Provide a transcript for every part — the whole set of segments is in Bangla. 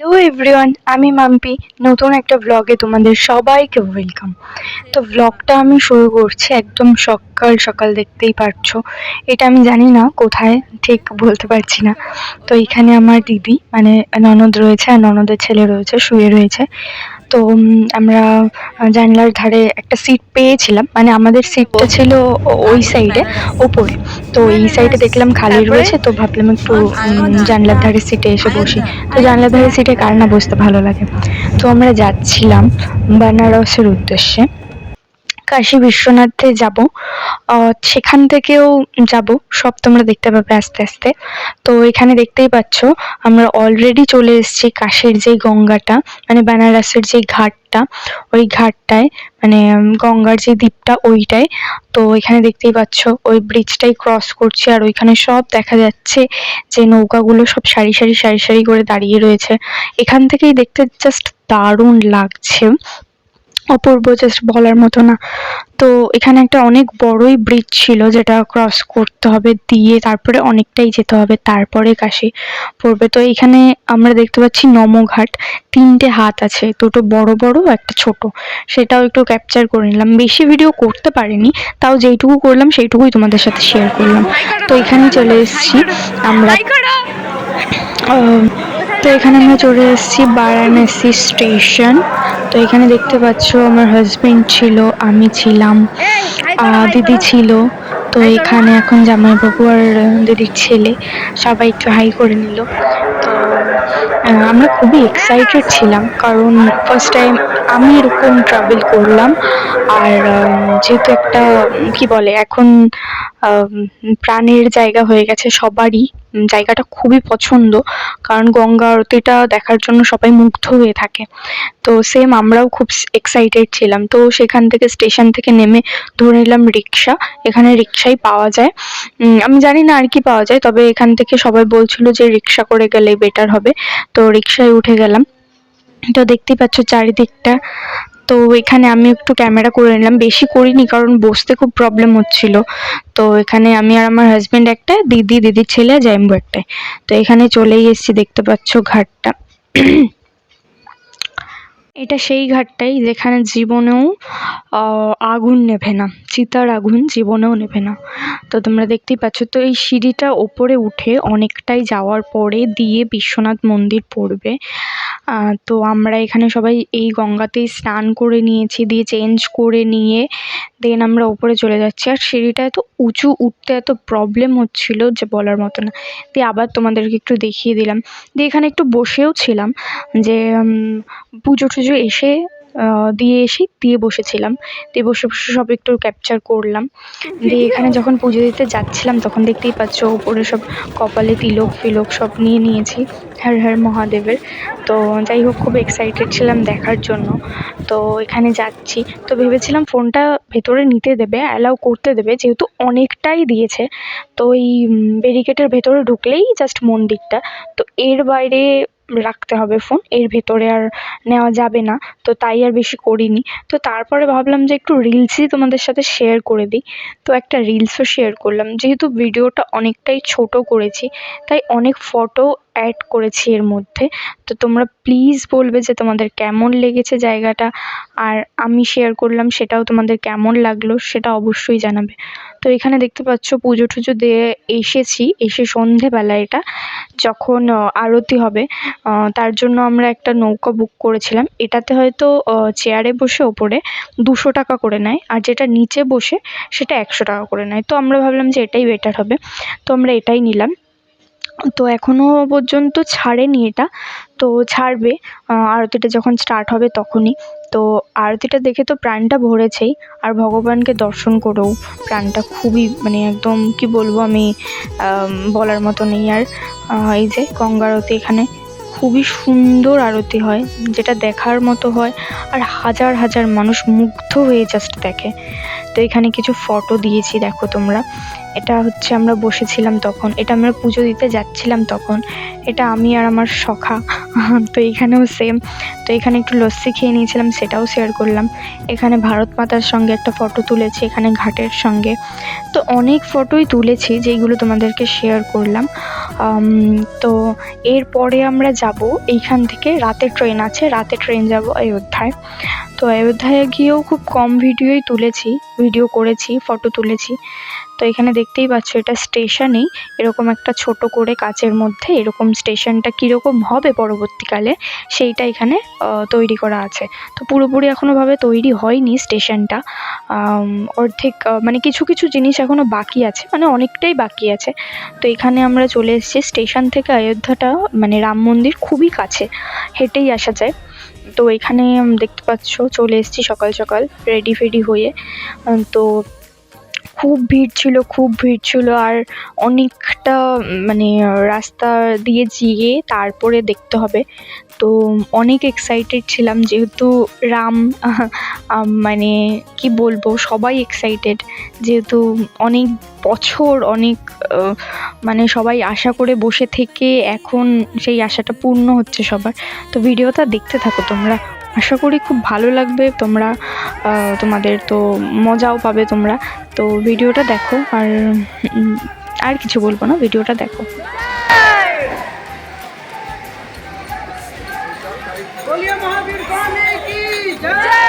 হ্যালো এভরিওয়ান, আমি মাম্পি। নতুন একটা ব্লগে তোমাদের সবাইকে ওয়েলকাম। তো ব্লগটা আমি শুরু করছি একদম সকাল সকাল, দেখতেই পারছো। এটা আমি জানি না কোথায়, ঠিক বলতে পারছি না। তো এখানে আমার দিদি মানে ননদ রয়েছে, আর ননদের ছেলে রয়েছে, শুয়ে রয়েছে। তো আমরা জানলার ধারে একটা সিট পেয়েছিলাম, মানে আমাদের সিটটা ছিল ওই সাইডে ওপরে। তো এই সাইডে দেখলাম খালি তারপরে রয়েছে, তো ভাবলাম একটু জানলার ধারে সিটে এসে বসি। তো জানলার ধারে সিটে কার না বসতে ভালো লাগে। তো আমরা যাচ্ছিলাম বেনারসের উদ্দেশ্যে, কাশী বিশ্বনাথে যাব। সেখান থেকেও যাব, সব তোমরা দেখতে পাবে আস্তে আস্তে। তো এখানে দেখতেই পাচ্ছ আমরা অলরেডি চলে এসেছি কাশীর যে গঙ্গাটা, মানে বেনারসের যে ঘাটটা, ওই ঘাটটায়, মানে গঙ্গার যে দ্বীপটা ওইটায়। তো এখানে দেখতেই পাচ্ছ ওই ব্রিজটাই ক্রস করছি, আর ওইখানে সব দেখা যাচ্ছে যে নৌকাগুলো সব সারি সারি সারি সারি করে দাঁড়িয়ে রয়েছে। এখান থেকেই দেখতে জাস্ট দারুণ লাগছে, অপূর্ব, জাস্ট বলার মতো না। তো এখানে একটা অনেক বড়ই ব্রিজ ছিল, যেটা ক্রস করতে হবে, দিয়ে তারপরে অনেকটাই যেতে হবে, তারপরে কাশী পড়বে। তো এখানে আমরা দেখতে পাচ্ছি নমঘাট, তিনটে হাত আছে, দুটো বড় বড়, একটা ছোট। সেটাও একটু ক্যাপচার করে নিলাম, বেশি ভিডিও করতে পারিনি, তাও যেইটুকু করলাম সেইটুকুই তোমাদের সাথে শেয়ার করলাম। তো এখানেই চলে এসেছি আমরা। তো এখানে আমরা চলে এসেছি বারাণসী স্টেশন। তো এখানে দেখতে পাচ্ছ আমার হাজবেন্ড ছিল, আমি ছিলাম, দিদি ছিল। তো এখানে এখন জামাইবাবু আর দিদির ছেলে সবাই একটু হাই করে নিল। তো আমরা খুবই এক্সাইটেড ছিলাম, কারণ ফার্স্ট টাইম আমি এরকম ট্রাভেল করলাম। আর যেহেতু একটা কি বলে এখন প্রাণের জায়গা হয়ে গেছে সবারই, জায়গাটা খুবই পছন্দ, কারণ গঙ্গা আরতিটা দেখার জন্য সবাই মুগ্ধ হয়ে থাকে। তো সেম আমরাও খুব এক্সাইটেড ছিলাম। তো সেখান থেকে স্টেশন থেকে নেমে ধরে নিলাম রিক্সা। এখানে রিক্সাই পাওয়া যায়, আমি জানি না আর কি পাওয়া যায়, তবে এখান থেকে সবাই বলছিল যে রিক্সা করে গেলে বেটার হবে। তো রিক্সায় উঠে গেলাম। তো দেখতেই পাচ্ছ চারিদিকটা। তো এখানে আমি একটু ক্যামেরা করে নিলাম, বেশি করিনি কারণ বসতে খুব প্রবলেম হচ্ছিল। তো এখানে আমি আর আমার হাজবেন্ড একটা, দিদির ছেলে জাইম্বু একটাই। তো এখানে চলেই এসেছি, দেখতে পাচ্ছ ঘাটটা। এটা সেই ঘাটটাই যেখানে জীবনেও আগুন নেভে না, চিতার আগুন জীবনেও নেভে না। তো তোমরা দেখতেই পাচ্ছ। তো এই সিঁড়িটা ওপরে উঠে অনেকটাই যাওয়ার পরে দিয়ে বিশ্বনাথ মন্দির পড়বে। তো আমরা এখানে সবাই এই গঙ্গাতেই স্নান করে নিয়েছি, দিয়ে চেঞ্জ করে নিয়ে দেন আমরা ওপরে চলে যাচ্ছি। আর সিঁড়িটা এত উঁচু, উঠতে এত প্রবলেম হচ্ছিল যে বলার মতো না। দিয়ে আবার তোমাদেরকে একটু দেখিয়ে দিলাম। দিয়ে এখানে একটু বসেও ছিলাম, যে পুজো টুজো এসে দিয়ে বসেছিলাম। দিয়ে বসে বসে সব একটু ক্যাপচার করলাম। দিয়ে এখানে যখন পুজো দিতে যাচ্ছিলাম তখন দেখতেই পাচ্ছ ওপরে সব কপালে তিলক ফিলক সব নিয়ে নিয়েছি, হর হর মহাদেবের। তো যাই হোক, খুব এক্সাইটেড ছিলাম দেখার জন্য। তো এখানে যাচ্ছি, তো ভেবেছিলাম ফোনটা ভেতরে নিতে দেবে, অ্যালাউ করতে দেবে, যেহেতু অনেকটাই দিয়েছে। তো এই ব্যারিকেডের ভেতরে ঢুকলেই জাস্ট মন্দিরটা, তো এর বাইরে রাখতে হবে ফোন, এর ভেতরে আর নেওয়া যাবে না। তো তাই আর বেশি করিনি। তো তারপরে ভাবলাম যে একটু রিলসই তোমাদের সাথে শেয়ার করে দিই। তো একটা রিলসও শেয়ার করলাম, যেহেতু ভিডিওটা অনেকটাই ছোট করেছি, তাই অনেক ফটো অ্যাড করেছি এর মধ্যে। তো তোমরা প্লিজ বলবে যে তোমাদের কেমন লেগেছে জায়গাটা, আর আমি শেয়ার করলাম সেটাও তোমাদের কেমন লাগলো সেটা অবশ্যই জানাবে। তো এখানে দেখতে পাচ্ছ পুজো টুজো দিয়ে এসে সন্ধেবেলা, এটা যখন আরতি হবে, তার জন্য আমরা একটা নৌকা বুক করেছিলাম। এটাতে হয়তো চেয়ারে বসে ওপরে 200 টাকা করে নেয়, আর যেটা নিচে বসে সেটা 100 টাকা করে নেয়। তো আমরা ভাবলাম যে এটাই বেটার হবে, তো আমরা এটাই নিলাম। তো এখনো পর্যন্ত ছাড়েনি এটা, তো ছাড়বে আরতিটা যখন স্টার্ট হবে তখনই। তো আরতিটা দেখে তো প্রাণটা ভরেছেই, আর ভগবানকে দর্শন করেও প্রাণটা খুবই, মানে একদম কি বলবো আমি, বলার মতো নেই আর। এই যে গঙ্গা আরতি, এখানে খুবই সুন্দর আরতি হয়, যেটা দেখার মতো হয়, আর হাজার হাজার মানুষ মুগ্ধ হয়ে জাস্ট দেখে। তো এখানে কিছু ফটো দিয়েছি, দেখো তোমরা। এটা হচ্ছে আমরা বসেছিলাম তখন, এটা আমরা পুজো দিতে যাচ্ছিলাম তখন, এটা আমি আর আমার সখা। তো এখানেও সেম। তো এখানে একটু লস্যি খেয়ে নিয়েছিলাম, সেটাও শেয়ার করলাম। এখানে ভারত মাতার সঙ্গে একটা ফটো তুলেছি, এখানে ঘাটের সঙ্গে। তো অনেক ফটোই তুলেছি যেইগুলো তোমাদেরকে শেয়ার করলাম। তো এরপরে আমরা যাব, এইখান থেকে রাতে ট্রেন আছে, রাতে ট্রেন যাব অযোধ্যায়। তো অযোধ্যায় গিয়েও খুব কম ভিডিওই তুলেছি, ভিডিও করেছি, ফটো তুলেছি। তো এখানে দেখতেই পাচ্ছ এটা স্টেশনেই এরকম একটা ছোট করে কাচের মধ্যে এরকম স্টেশনটা কীরকম হবে পরবর্তীকালে সেইটা এখানে তৈরি করা আছে। তো পুরোপুরি এখনও ভাবে তৈরি হয়নি স্টেশনটা, অর্ধেক মানে কিছু কিছু জিনিস এখনও বাকি আছে, মানে অনেকটাই বাকি আছে। তো এখানে আমরা চলে এসেছি, স্টেশন থেকে অযোধ্যাটা মানে রাম মন্দির খুবই কাছে, হেঁটেই আসা যায়। তো এখানে দেখতে পাচ্ছ চলে এসেছি সকাল সকাল রেডি ফেডি হয়ে। তো খুব ভিড় ছিল, খুব ভিড় ছিল, আর অনেকটা মানে রাস্তা দিয়ে গিয়ে তারপরে দেখতে হবে। তো অনেক এক্সাইটেড ছিলাম, যেহেতু রাম মানে কি বলবো, সবাই এক্সাইটেড, যেহেতু অনেক বছর অনেক মানে সবাই আশা করে বসে থেকে এখন সেই আশাটা পূর্ণ হচ্ছে সবার। তো ভিডিওটা দেখতে থাকো তোমরা, আশা করি খুব ভালো লাগবে, তোমরা তোমাদের তো মজাও পাবে তোমরা। তো ভিডিওটা দেখো, আর কিছু বলবো না, ভিডিওটা দেখো। बोलिए महावीर स्वामी की जय।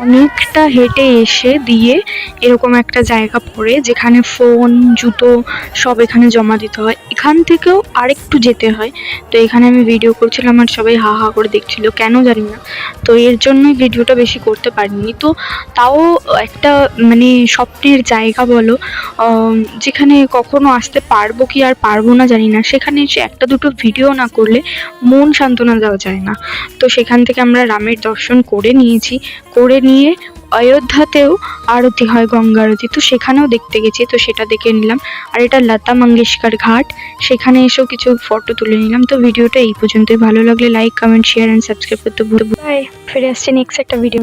অনেকটা হেঁটে এসে দিয়ে এরকম একটা জায়গা পড়ে যেখানে ফোন, জুতো সব এখানে জমা দিতে হয়। এখান থেকেও আরেকটু যেতে হয়। তো এখানে আমি ভিডিও করছিলাম আর সবাই হা হা করে দেখছিল, কেন জানি না। তো এর জন্যই ভিডিওটা বেশি করতে পারিনি। তো তাও একটা মানে স্বপ্নের জায়গা বলো, যেখানে কখনো আসতে পারবো কি আর পারবো না জানি না, সেখানে এসে একটা দুটো ভিডিও না করলে মন সান্ত্বনা দেওয়া যায় না। তো সেখান থেকে আমরা রামের দর্শন করে নিয়েছি, করে নিয়ে অযোধ্যাতেও আরতি হয়, গঙ্গা আরতি, তো সেখানেও দেখতে গেছি, তো সেটা দেখে নিলাম। আর এটা লতা মঙ্গেশকর ঘাট, সেখানে এসেও কিছু ফটো তুলে নিলাম। তো ভিডিওটা এই পর্যন্তই, ভালো লাগলে like, comment, share and subscribe করতে ভুলতে। বাই, ফিরে আসছি নেক্সট একটা ভিডিও।